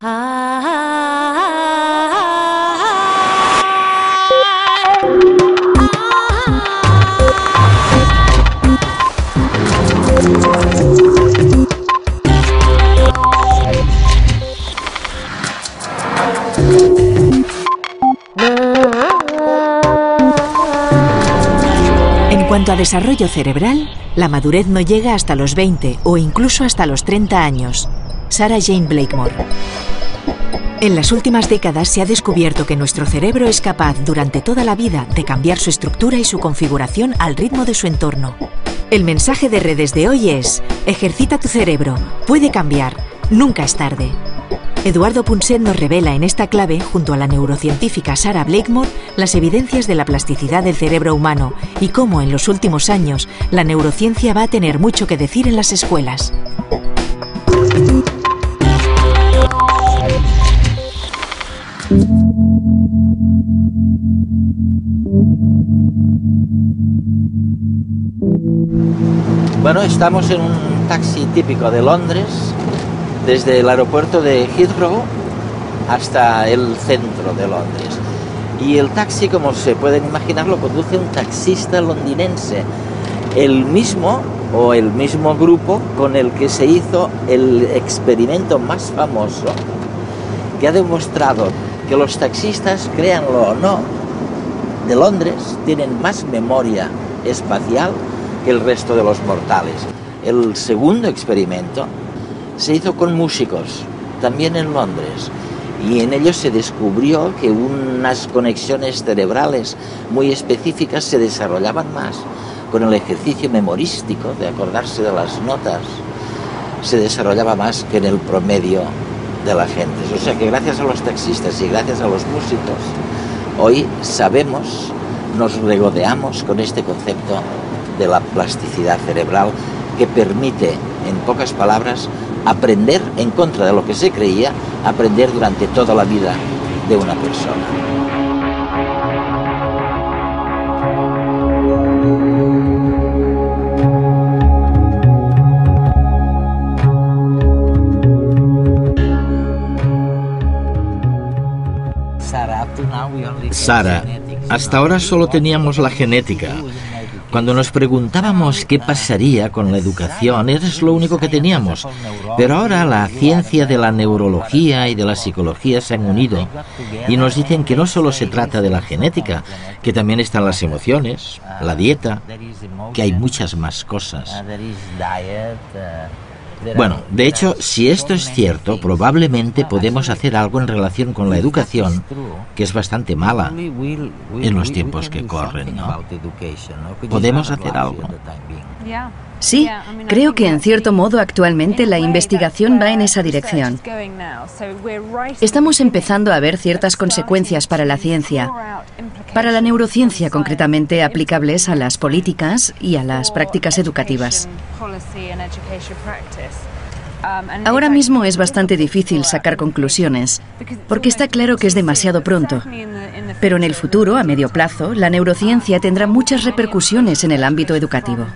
En cuanto a desarrollo cerebral, la madurez no llega hasta los 20 o incluso hasta los 30 años. Sarah Jane Blakemore. En las últimas décadas se ha descubierto que nuestro cerebro es capaz durante toda la vida de cambiar su estructura y su configuración al ritmo de su entorno. El mensaje de redes de hoy es: ejercita tu cerebro, puede cambiar, nunca es tarde. Eduardo Punset nos revela en esta clave, junto a la neurocientífica Sarah Blakemore, las evidencias de la plasticidad del cerebro humano y cómo en los últimos años la neurociencia va a tener mucho que decir en las escuelas. Bueno, estamos en un taxi típico de Londres, desde el aeropuerto de Heathrow hasta el centro de Londres. Y el taxi, como se pueden imaginar, lo conduce un taxista londinense, el mismo grupo con el que se hizo el experimento más famoso, que ha demostrado que los taxistas, créanlo o no, de Londres tienen más memoria espacial que el resto de los mortales. El segundo experimento se hizo con músicos, también en Londres, y en ellos se descubrió que unas conexiones cerebrales muy específicas se desarrollaban más con el ejercicio memorístico de acordarse de las notas, se desarrollaba más que en el promedio de la gente. O sea que gracias a los taxistas y gracias a los músicos, hoy sabemos, nos regodeamos con este concepto de la plasticidad cerebral que permite, en pocas palabras, aprender en contra de lo que se creía, aprender durante toda la vida de una persona. Sarah, hasta ahora solo teníamos la genética. Cuando nos preguntábamos qué pasaría con la educación, es lo único que teníamos. Pero ahora la ciencia de la neurología y de la psicología se han unido y nos dicen que no solo se trata de la genética, que también están las emociones, la dieta, que hay muchas más cosas. Bueno, de hecho, si esto es cierto, probablemente podemos hacer algo en relación con la educación, que es bastante mala en los tiempos que corren, ¿no? ¿Podemos hacer algo? Sí, creo que en cierto modo actualmente la investigación va en esa dirección. Estamos empezando a ver ciertas consecuencias para la ciencia, para la neurociencia concretamente aplicables a las políticas y a las prácticas educativas. Ahora mismo es bastante difícil sacar conclusiones, porque está claro que es demasiado pronto. Pero en el futuro, a medio plazo, la neurociencia tendrá muchas repercusiones en el ámbito educativo.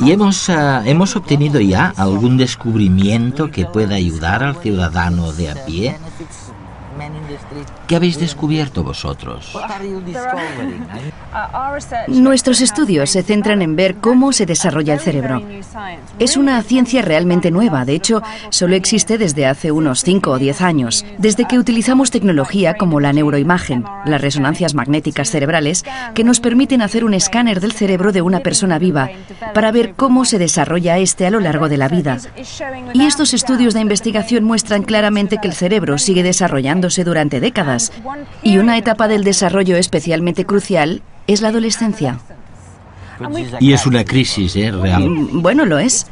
¿Y hemos obtenido ya algún descubrimiento que pueda ayudar al ciudadano de a pie? ¿Qué habéis descubierto vosotros? Nuestros estudios se centran en ver cómo se desarrolla el cerebro. Es una ciencia realmente nueva, de hecho, solo existe desde hace unos 5 o 10 años, desde que utilizamos tecnología como la neuroimagen, las resonancias magnéticas cerebrales, que nos permiten hacer un escáner del cerebro de una persona viva, para ver cómo se desarrolla este a lo largo de la vida. Y estos estudios de investigación muestran claramente que el cerebro sigue desarrollándose durante décadas, y una etapa del desarrollo especialmente crucial es la adolescencia. Y es una crisis, real. Bueno, lo es.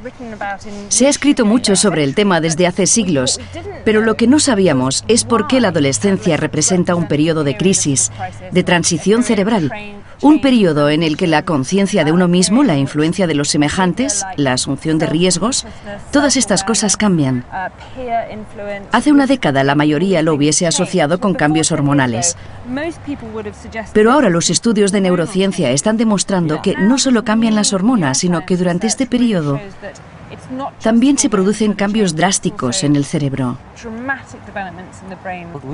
Se ha escrito mucho sobre el tema desde hace siglos, pero lo que no sabíamos es por qué la adolescencia representa un periodo de crisis, de transición cerebral, un periodo en el que la conciencia de uno mismo, la influencia de los semejantes, la asunción de riesgos, todas estas cosas cambian. Hace una década la mayoría lo hubiese asociado con cambios hormonales. Pero ahora los estudios de neurociencia están demostrando que no solo cambian las hormonas, sino que durante este periodo También se producen cambios drásticos en el cerebro.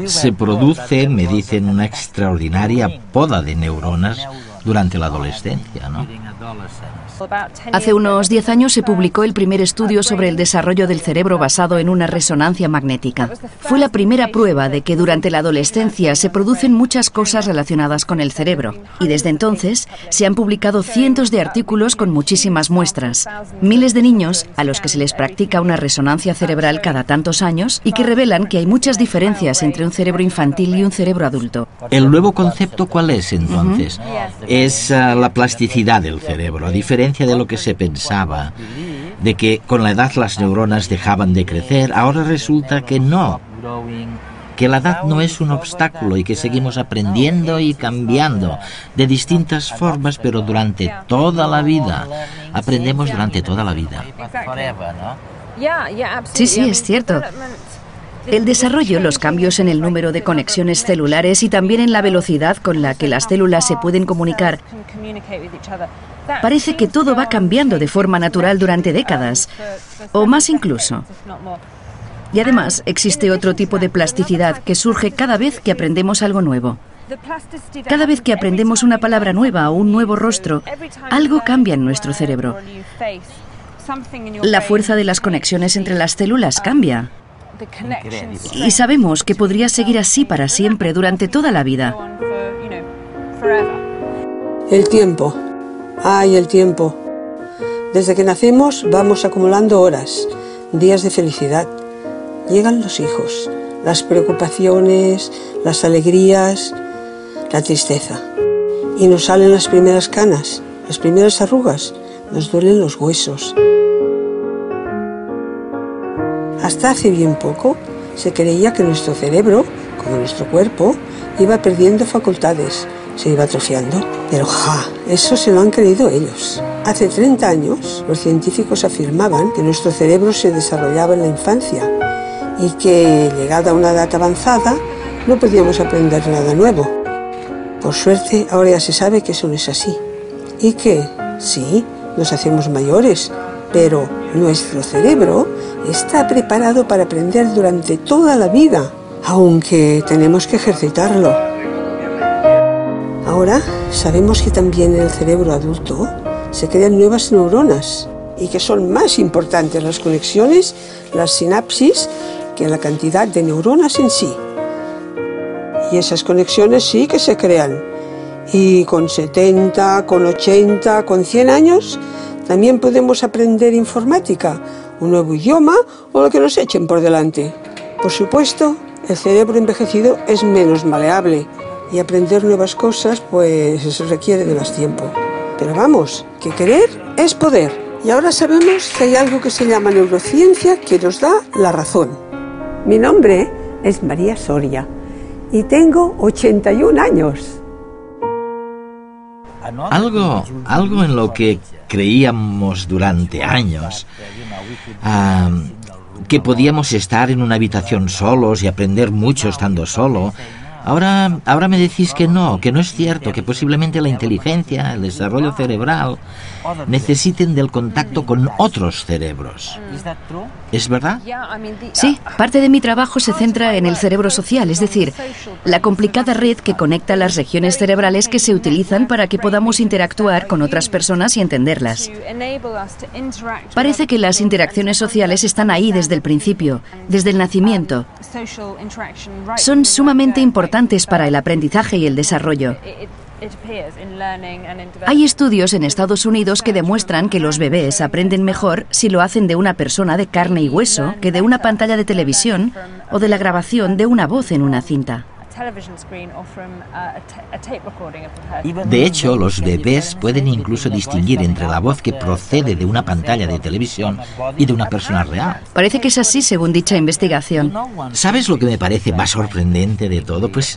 Se produce, me dicen, una extraordinaria poda de neuronas durante la adolescencia, ¿no? Hace unos 10 años se publicó el primer estudio sobre el desarrollo del cerebro basado en una resonancia magnética. Fue la primera prueba de que durante la adolescencia se producen muchas cosas relacionadas con el cerebro. Y desde entonces se han publicado cientos de artículos con muchísimas muestras. Miles de niños a los que se les practica una resonancia cerebral cada tantos años y que revelan que hay muchas diferencias entre un cerebro infantil y un cerebro adulto. ¿El nuevo concepto cuál es entonces? Es la plasticidad del cerebro, a diferencia de lo que se pensaba, de que con la edad las neuronas dejaban de crecer. Ahora resulta que no, que la edad no es un obstáculo y que seguimos aprendiendo y cambiando de distintas formas, pero durante toda la vida. Aprendemos durante toda la vida. Sí, es cierto. El desarrollo, los cambios en el número de conexiones celulares y también en la velocidad con la que las células se pueden comunicar. Parece que todo va cambiando de forma natural durante décadas, o más incluso. Y además existe otro tipo de plasticidad que surge cada vez que aprendemos algo nuevo. Cada vez que aprendemos una palabra nueva o un nuevo rostro, algo cambia en nuestro cerebro. La fuerza de las conexiones entre las células cambia. Y sabemos que podría seguir así para siempre, durante toda la vida. El tiempo. ¡Ay, el tiempo! Desde que nacemos vamos acumulando horas, días de felicidad. Llegan los hijos, las preocupaciones, las alegrías, la tristeza. Y nos salen las primeras canas, las primeras arrugas, nos duelen los huesos. Hasta hace bien poco se creía que nuestro cerebro, como nuestro cuerpo, iba perdiendo facultades, se iba atrofiando. Pero eso se lo han creído ellos. Hace 30 años los científicos afirmaban que nuestro cerebro se desarrollaba en la infancia y que, llegada a una edad avanzada, no podíamos aprender nada nuevo. Por suerte, ahora ya se sabe que eso no es así. Y que, sí, nos hacemos mayores, pero nuestro cerebro está preparado para aprender durante toda la vida, aunque tenemos que ejercitarlo. Ahora sabemos que también en el cerebro adulto se crean nuevas neuronas y que son más importantes las conexiones, las sinapsis, que la cantidad de neuronas en sí. Y esas conexiones sí que se crean. Y con 70, con 80, con 100 años también podemos aprender informática, un nuevo idioma o lo que nos echen por delante. Por supuesto, el cerebro envejecido es menos maleable y aprender nuevas cosas pues eso requiere de más tiempo. Pero vamos, que querer es poder. Y ahora sabemos que hay algo que se llama neurociencia que nos da la razón. Mi nombre es María Soria y tengo 81 años. Algo en lo que creíamos durante años, que podíamos estar en una habitación solos y aprender mucho estando solo. Ahora me decís que no es cierto, que posiblemente la inteligencia, el desarrollo cerebral necesiten del contacto con otros cerebros. ¿Es verdad? Sí, parte de mi trabajo se centra en el cerebro social, es decir, la complicada red que conecta las regiones cerebrales que se utilizan para que podamos interactuar con otras personas y entenderlas. Parece que las interacciones sociales están ahí desde el principio, desde el nacimiento. Son sumamente importantes para el aprendizaje y el desarrollo. Hay estudios en Estados Unidos que demuestran que los bebés aprenden mejor si lo hacen de una persona de carne y hueso que de una pantalla de televisión o de la grabación de una voz en una cinta. De hecho, los bebés pueden incluso distinguir entre la voz que procede de una pantalla de televisión y de una persona real. Parece que es así según dicha investigación. ¿Sabes lo que me parece más sorprendente de todo? Pues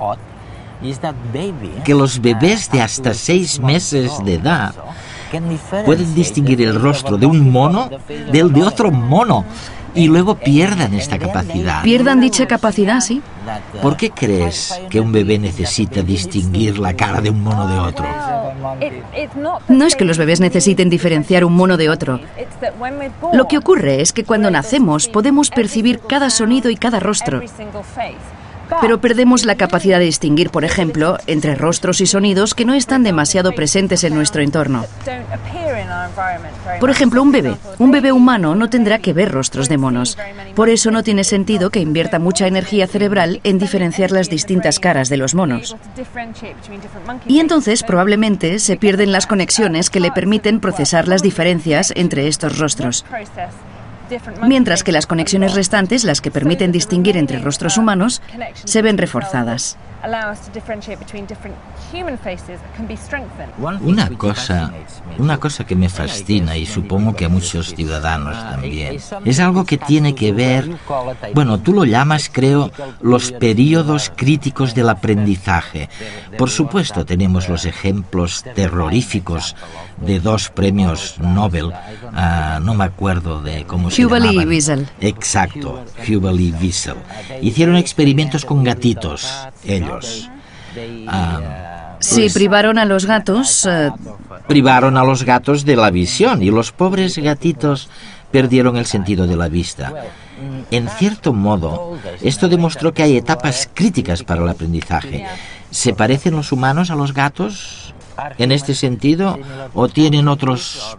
que los bebés de hasta 6 meses de edad pueden distinguir el rostro de un mono del de otro mono y luego pierdan esta capacidad. ¿Pierdan dicha capacidad, sí? ¿Por qué crees que un bebé necesita distinguir la cara de un mono de otro? No es que los bebés necesiten diferenciar un mono de otro. Lo que ocurre es que cuando nacemos podemos percibir cada sonido y cada rostro, pero perdemos la capacidad de distinguir, por ejemplo, entre rostros y sonidos que no están demasiado presentes en nuestro entorno. Por ejemplo, un bebé humano no tendrá que ver rostros de monos. Por eso no tiene sentido que invierta mucha energía cerebral en diferenciar las distintas caras de los monos. Y entonces probablemente se pierden las conexiones que le permiten procesar las diferencias entre estos rostros. Mientras que las conexiones restantes, las que permiten distinguir entre rostros humanos, se ven reforzadas. Una cosa que me fascina, y supongo que a muchos ciudadanos también, es algo que tiene que ver, bueno, tú lo llamas, creo, los periodos críticos del aprendizaje. Por supuesto, tenemos los ejemplos terroríficos de 2 premios Nobel, no me acuerdo de cómo se llamaban. Hubel y Wiesel. Exacto, Hubel y Wiesel. Hicieron experimentos con gatitos, ellos. Sí, privaron a los gatos. Privaron a los gatos de la visión y los pobres gatitos perdieron el sentido de la vista. En cierto modo, esto demostró que hay etapas críticas para el aprendizaje. ¿Se parecen los humanos a los gatos en este sentido o tienen otros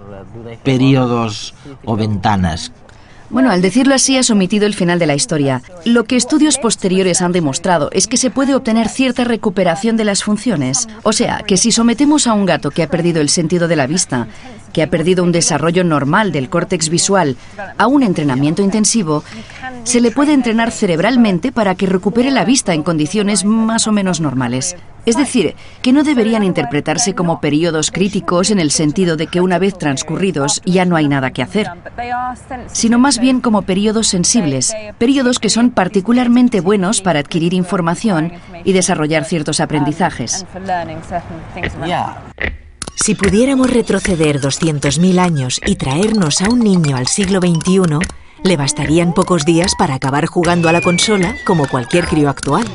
periodos o ventanas? Bueno, al decirlo así has omitido el final de la historia. Lo que estudios posteriores han demostrado es que se puede obtener cierta recuperación de las funciones. O sea, que si sometemos a un gato que ha perdido el sentido de la vista, que ha perdido un desarrollo normal del córtex visual, a un entrenamiento intensivo, se le puede entrenar cerebralmente para que recupere la vista en condiciones más o menos normales. Es decir, que no deberían interpretarse como periodos críticos en el sentido de que una vez transcurridos ya no hay nada que hacer, sino más bien como periodos sensibles, periodos que son particularmente buenos para adquirir información y desarrollar ciertos aprendizajes. Si pudiéramos retroceder 200.000 años y traernos a un niño al siglo XXI, le bastarían pocos días para acabar jugando a la consola como cualquier crío actual.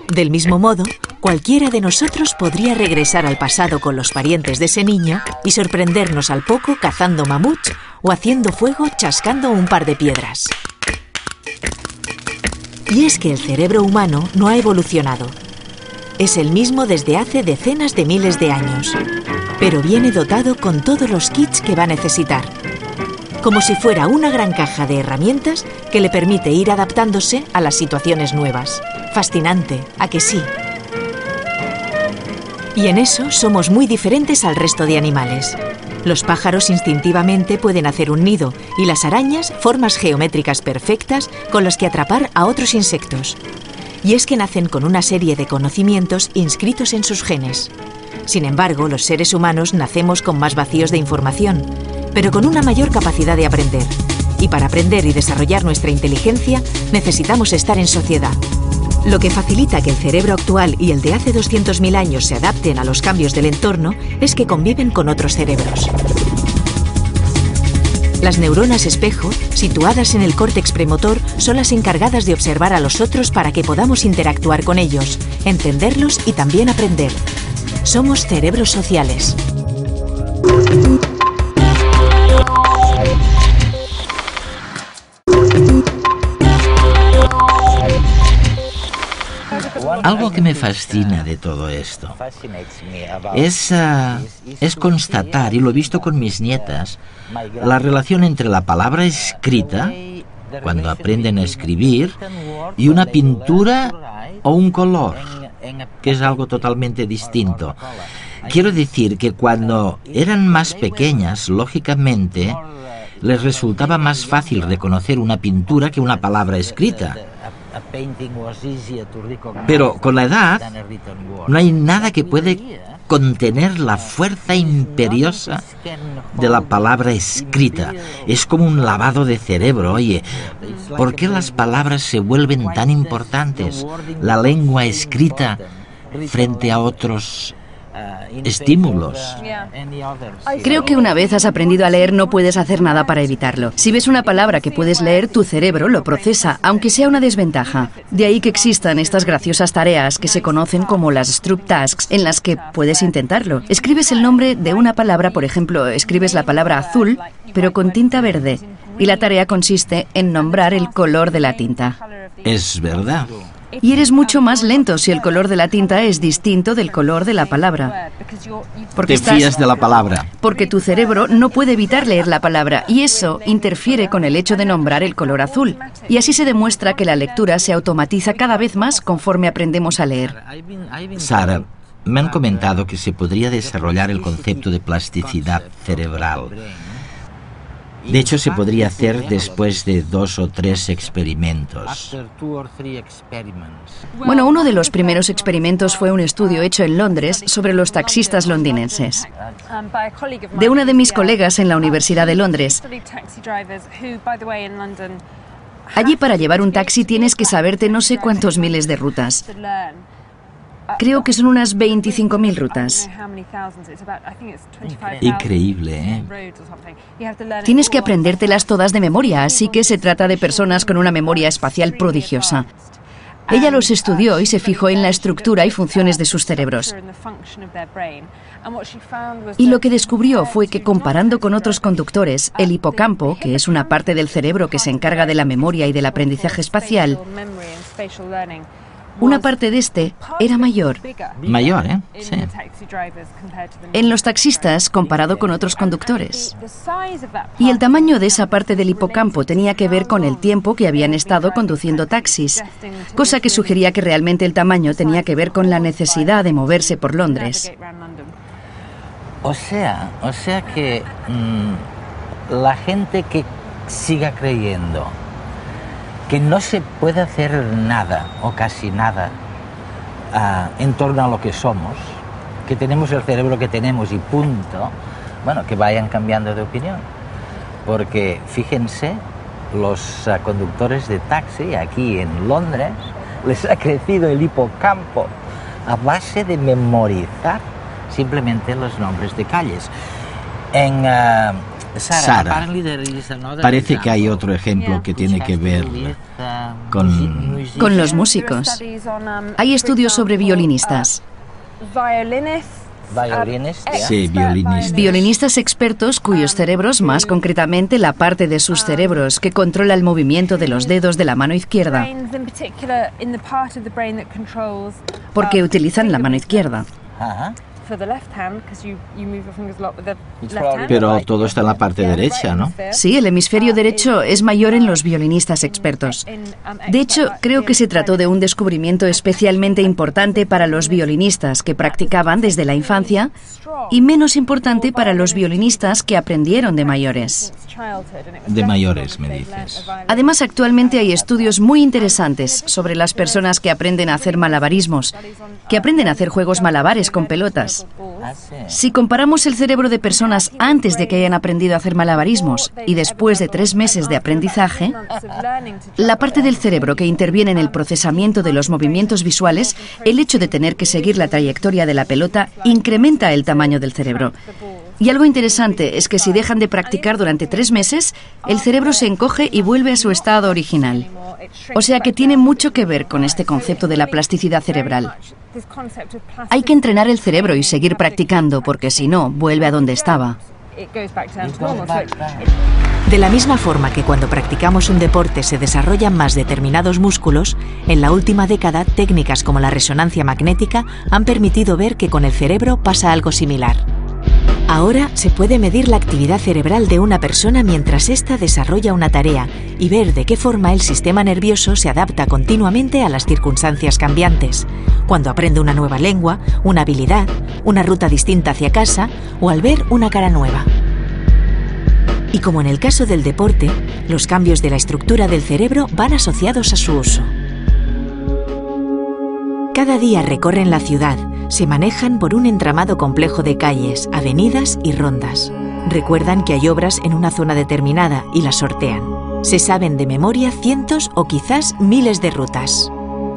Del mismo modo, cualquiera de nosotros podría regresar al pasado con los parientes de ese niño y sorprendernos al poco cazando mamuts o haciendo fuego chascando un par de piedras. Y es que el cerebro humano no ha evolucionado. Es el mismo desde hace decenas de miles de años, pero viene dotado con todos los kits que va a necesitar, como si fuera una gran caja de herramientas que le permite ir adaptándose a las situaciones nuevas. Fascinante, ¿a que sí? Y en eso somos muy diferentes al resto de animales. Los pájaros instintivamente pueden hacer un nido y las arañas formas geométricas perfectas con las que atrapar a otros insectos. Y es que nacen con una serie de conocimientos inscritos en sus genes. Sin embargo, los seres humanos nacemos con más vacíos de información, pero con una mayor capacidad de aprender. Y para aprender y desarrollar nuestra inteligencia, necesitamos estar en sociedad. Lo que facilita que el cerebro actual y el de hace 200.000 años se adapten a los cambios del entorno es que conviven con otros cerebros. Las neuronas espejo, situadas en el córtex premotor, son las encargadas de observar a los otros para que podamos interactuar con ellos, entenderlos y también aprender. Somos cerebros sociales. Algo que me fascina de todo esto es constatar, y lo he visto con mis nietas, la relación entre la palabra escrita, cuando aprenden a escribir, y una pintura o un color, que es algo totalmente distinto. Quiero decir que cuando eran más pequeñas, lógicamente, les resultaba más fácil reconocer una pintura que una palabra escrita. Pero con la edad no hay nada que puede contener la fuerza imperiosa de la palabra escrita. Es como un lavado de cerebro. Oye, ¿por qué las palabras se vuelven tan importantes? La lengua escrita frente a otros estímulos. Creo que una vez has aprendido a leer no puedes hacer nada para evitarlo. Si ves una palabra que puedes leer, tu cerebro lo procesa, aunque sea una desventaja. De ahí que existan estas graciosas tareas que se conocen como las Stroop Tasks, en las que puedes intentarlo. Escribes el nombre de una palabra, por ejemplo, escribes la palabra azul, pero con tinta verde. Y la tarea consiste en nombrar el color de la tinta. Es verdad. Y eres mucho más lento si el color de la tinta es distinto del color de la palabra. Te fías de la palabra. Porque tu cerebro no puede evitar leer la palabra y eso interfiere con el hecho de nombrar el color azul. Y así se demuestra que la lectura se automatiza cada vez más conforme aprendemos a leer. Sara, me han comentado que se podría desarrollar el concepto de plasticidad cerebral. De hecho, se podría hacer después de 2 o 3 experimentos. Bueno, uno de los primeros experimentos fue un estudio hecho en Londres sobre los taxistas londinenses. De una de mis colegas en la Universidad de Londres. Allí para llevar un taxi tienes que saberte no sé cuántos miles de rutas. Creo que son unas 25.000 rutas. Increíble, ¿eh? Tienes que aprendértelas todas de memoria, así que se trata de personas con una memoria espacial prodigiosa. Ella los estudió y se fijó en la estructura y funciones de sus cerebros. Y lo que descubrió fue que comparando con otros conductores, el hipocampo, que es una parte del cerebro que se encarga de la memoria y del aprendizaje espacial, una parte de este era mayor. Mayor, ¿eh? Sí. En los taxistas comparado con otros conductores. Y el tamaño de esa parte del hipocampo tenía que ver con el tiempo que habían estado conduciendo taxis, cosa que sugería que realmente el tamaño tenía que ver con la necesidad de moverse por Londres. O sea que la gente que siga creyendo que no se puede hacer nada o casi nada en torno a lo que somos, que tenemos el cerebro que tenemos y punto, bueno, que vayan cambiando de opinión. Porque fíjense, los conductores de taxi aquí en Londres les ha crecido el hipocampo a base de memorizar simplemente los nombres de calles. En Sara, parece que hay otro ejemplo que tiene que ver con los músicos. Hay estudios sobre violinistas. Sí, violinistas. Violinistas expertos cuyos cerebros, más concretamente la parte de sus cerebros que controla el movimiento de los dedos de la mano izquierda, porque utilizan la mano izquierda. Pero todo está en la parte derecha, ¿no? Sí, el hemisferio derecho es mayor en los violinistas expertos. De hecho, creo que se trató de un descubrimiento especialmente importante para los violinistas que practicaban desde la infancia y menos importante para los violinistas que aprendieron de mayores. De mayores, me dices. Además, actualmente hay estudios muy interesantes sobre las personas que aprenden a hacer malabarismos, que aprenden a hacer juegos malabares con pelotas. Si comparamos el cerebro de personas antes de que hayan aprendido a hacer malabarismos y después de 3 meses de aprendizaje, la parte del cerebro que interviene en el procesamiento de los movimientos visuales, el hecho de tener que seguir la trayectoria de la pelota, incrementa el tamaño del cerebro. Y algo interesante es que si dejan de practicar durante 3 meses, el cerebro se encoge y vuelve a su estado original. O sea que tiene mucho que ver con este concepto de la plasticidad cerebral. Hay que entrenar el cerebro y seguir practicando, porque si no, vuelve a donde estaba. De la misma forma que cuando practicamos un deporte se desarrollan más determinados músculos, en la última década técnicas como la resonancia magnética han permitido ver que con el cerebro pasa algo similar. Ahora se puede medir la actividad cerebral de una persona mientras ésta desarrolla una tarea y ver de qué forma el sistema nervioso se adapta continuamente a las circunstancias cambiantes, cuando aprende una nueva lengua, una habilidad, una ruta distinta hacia casa o al ver una cara nueva. Y como en el caso del deporte, los cambios de la estructura del cerebro van asociados a su uso. Cada día recorren la ciudad, se manejan por un entramado complejo de calles, avenidas y rondas. Recuerdan que hay obras en una zona determinada y las sortean. Se saben de memoria cientos o quizás miles de rutas.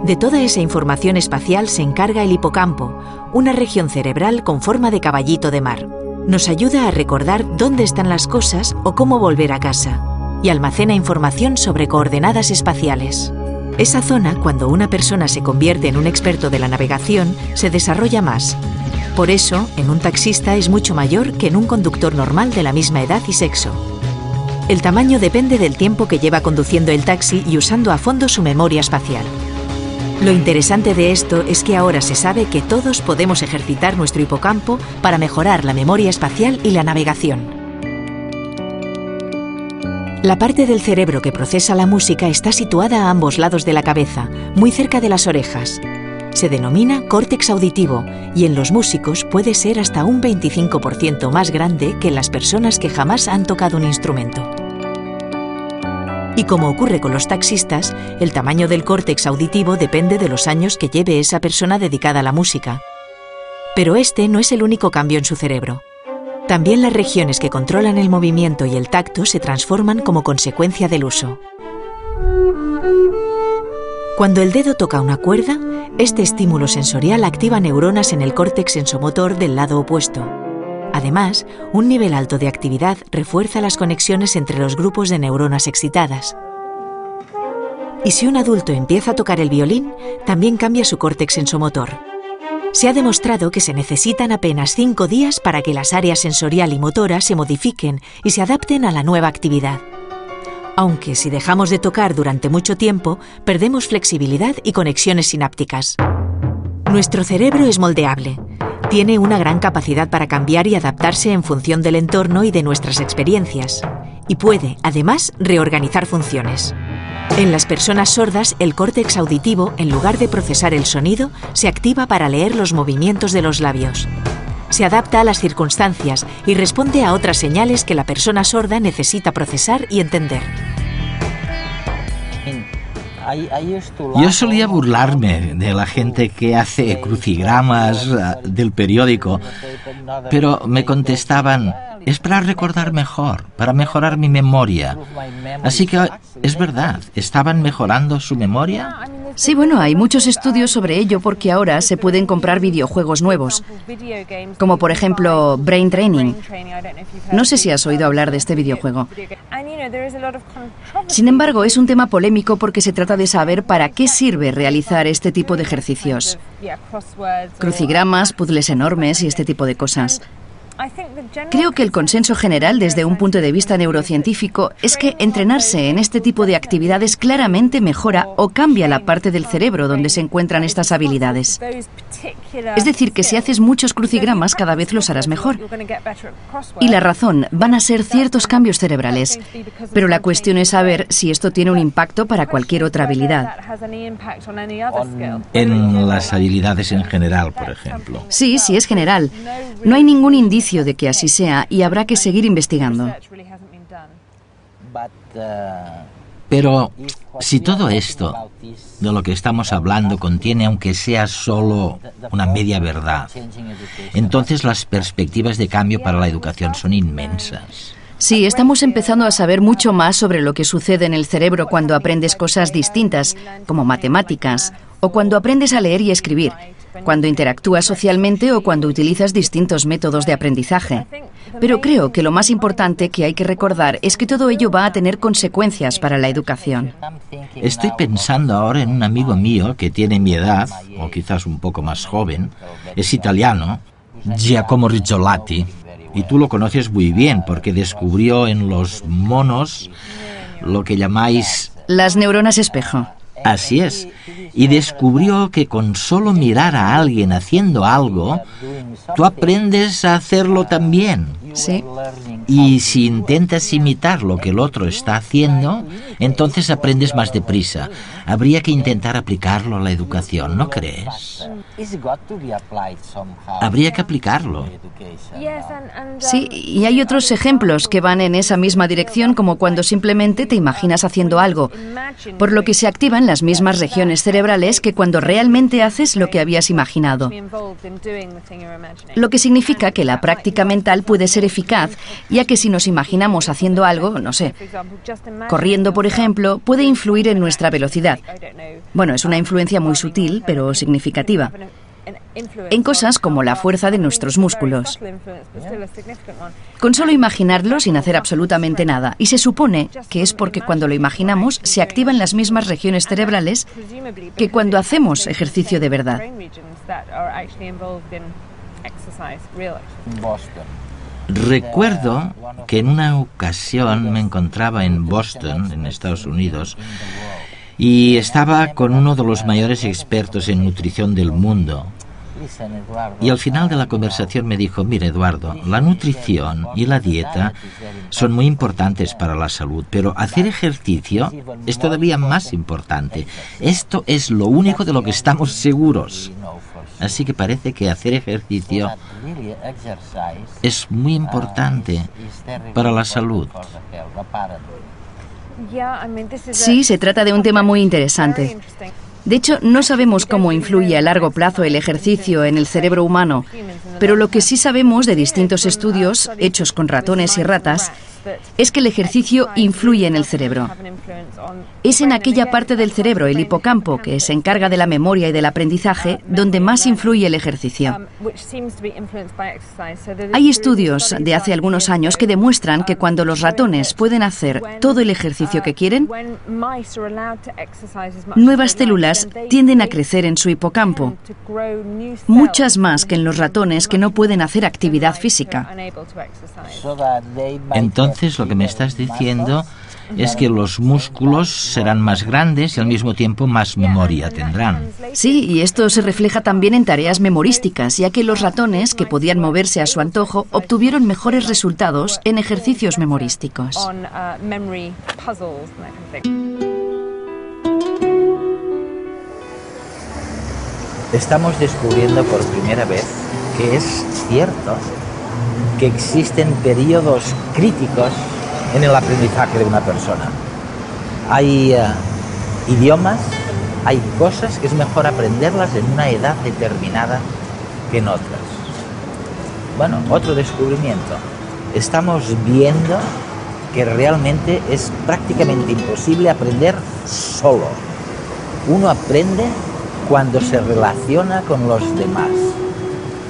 De toda esa información espacial se encarga el hipocampo, una región cerebral con forma de caballito de mar. Nos ayuda a recordar dónde están las cosas o cómo volver a casa, y almacena información sobre coordenadas espaciales. Esa zona, cuando una persona se convierte en un experto de la navegación, se desarrolla más. Por eso, en un taxista es mucho mayor que en un conductor normal de la misma edad y sexo. El tamaño depende del tiempo que lleva conduciendo el taxi y usando a fondo su memoria espacial. Lo interesante de esto es que ahora se sabe que todos podemos ejercitar nuestro hipocampo para mejorar la memoria espacial y la navegación. La parte del cerebro que procesa la música está situada a ambos lados de la cabeza, muy cerca de las orejas. Se denomina córtex auditivo y en los músicos puede ser hasta un 25% más grande que en las personas que jamás han tocado un instrumento. Y como ocurre con los taxistas, el tamaño del córtex auditivo depende de los años que lleve esa persona dedicada a la música. Pero este no es el único cambio en su cerebro. También las regiones que controlan el movimiento y el tacto se transforman como consecuencia del uso. Cuando el dedo toca una cuerda, este estímulo sensorial activa neuronas en el córtex sensomotor del lado opuesto. Además, un nivel alto de actividad refuerza las conexiones entre los grupos de neuronas excitadas. Y si un adulto empieza a tocar el violín, también cambia su córtex sensomotor. Se ha demostrado que se necesitan apenas 5 días para que las áreas sensorial y motora se modifiquen y se adapten a la nueva actividad. Aunque si dejamos de tocar durante mucho tiempo, perdemos flexibilidad y conexiones sinápticas. Nuestro cerebro es moldeable. Tiene una gran capacidad para cambiar y adaptarse en función del entorno y de nuestras experiencias. Y puede, además, reorganizar funciones. En las personas sordas, el córtex auditivo, en lugar de procesar el sonido, se activa para leer los movimientos de los labios. Se adapta a las circunstancias y responde a otras señales que la persona sorda necesita procesar y entender. Yo solía burlarme de la gente que hace crucigramas del periódico, pero me contestaban: es para recordar mejor, para mejorar mi memoria. Así que es verdad, ¿estaban mejorando su memoria? Sí, bueno, hay muchos estudios sobre ello porque ahora se pueden comprar videojuegos nuevos, como por ejemplo Brain Training. No sé si has oído hablar de este videojuego. Sin embargo, es un tema polémico porque se trata de saber para qué sirve realizar este tipo de ejercicios. Crucigramas, puzzles enormes y este tipo de cosas. Creo que el consenso general desde un punto de vista neurocientífico es que entrenarse en este tipo de actividades claramente mejora o cambia la parte del cerebro donde se encuentran estas habilidades. Es decir, que si haces muchos crucigramas cada vez los harás mejor. Y la razón van a ser ciertos cambios cerebrales. Pero la cuestión es saber si esto tiene un impacto para cualquier otra habilidad. En las habilidades en general, por ejemplo. Sí, sí es general. No hay ningún indicio de que así sea y habrá que seguir investigando. Pero si todo esto de lo que estamos hablando contiene, aunque sea solo una media verdad, entonces las perspectivas de cambio para la educación son inmensas. Sí, estamos empezando a saber mucho más sobre lo que sucede en el cerebro cuando aprendes cosas distintas, como matemáticas, o cuando aprendes a leer y escribir, cuando interactúas socialmente o cuando utilizas distintos métodos de aprendizaje. Pero creo que lo más importante que hay que recordar es que todo ello va a tener consecuencias para la educación. Estoy pensando ahora en un amigo mío que tiene mi edad, o quizás un poco más joven, es italiano, Giacomo Rizzolatti, y tú lo conoces muy bien porque descubrió en los monos lo que llamáis... las neuronas espejo. Así es, y descubrió que con solo mirar a alguien haciendo algo, tú aprendes a hacerlo también. Sí. Y si intentas imitar lo que el otro está haciendo, entonces aprendes más deprisa. Habría que intentar aplicarlo a la educación, ¿no crees? Habría que aplicarlo. Sí, y hay otros ejemplos que van en esa misma dirección, como cuando simplemente te imaginas haciendo algo, por lo que se activan las mismas regiones cerebrales que cuando realmente haces lo que habías imaginado. Lo que significa que la práctica mental puede ser eficaz, ya que si nos imaginamos haciendo algo, no sé, corriendo por ejemplo, puede influir en nuestra velocidad. Bueno, es una influencia muy sutil, pero significativa. En cosas como la fuerza de nuestros músculos. Con solo imaginarlo sin hacer absolutamente nada. Y se supone que es porque cuando lo imaginamos se activan las mismas regiones cerebrales que cuando hacemos ejercicio de verdad. Recuerdo que en una ocasión me encontraba en Boston, en Estados Unidos, y estaba con uno de los mayores expertos en nutrición del mundo. Y al final de la conversación me dijo: mire, Eduardo, la nutrición y la dieta son muy importantes para la salud, pero hacer ejercicio es todavía más importante. Esto es lo único de lo que estamos seguros. Así que parece que hacer ejercicio es muy importante para la salud. Sí, se trata de un tema muy interesante. De hecho, no sabemos cómo influye a largo plazo el ejercicio en el cerebro humano, pero lo que sí sabemos de distintos estudios hechos con ratones y ratas es que el ejercicio influye en el cerebro. Es en aquella parte del cerebro, el hipocampo, que se encarga de la memoria y del aprendizaje, donde más influye el ejercicio. Hay estudios de hace algunos años que demuestran que cuando los ratones pueden hacer todo el ejercicio que quieren, nuevas células tienden a crecer en su hipocampo, muchas más que en los ratones que no pueden hacer actividad física. Entonces, lo que me estás diciendo es que los músculos serán más grandes y al mismo tiempo más memoria tendrán. Sí, y esto se refleja también en tareas memorísticas, ya que los ratones, que podían moverse a su antojo, obtuvieron mejores resultados en ejercicios memorísticos. Estamos descubriendo por primera vez que es cierto que existen periodos críticos en el aprendizaje de una persona. Hay idiomas, hay cosas que es mejor aprenderlas en una edad determinada que en otras. Bueno, otro descubrimiento. Estamos viendo que realmente es prácticamente imposible aprender solo. Uno aprende cuando se relaciona con los demás.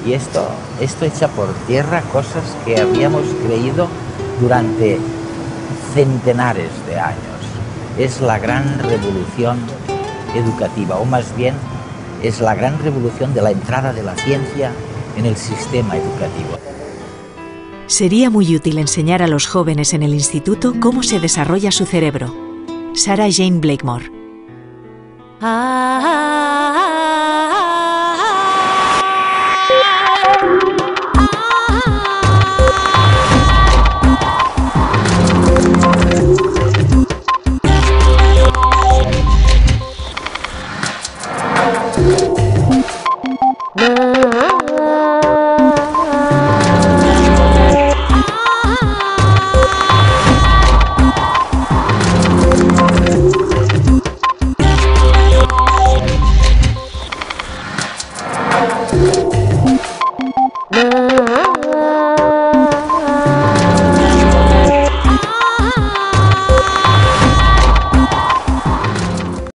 Y esto echa por tierra cosas que habíamos creído durante centenares de años. Es la gran revolución educativa, o más bien es la gran revolución de la entrada de la ciencia en el sistema educativo. Sería muy útil enseñar a los jóvenes en el instituto cómo se desarrolla su cerebro. Sarah Jane Blakemore.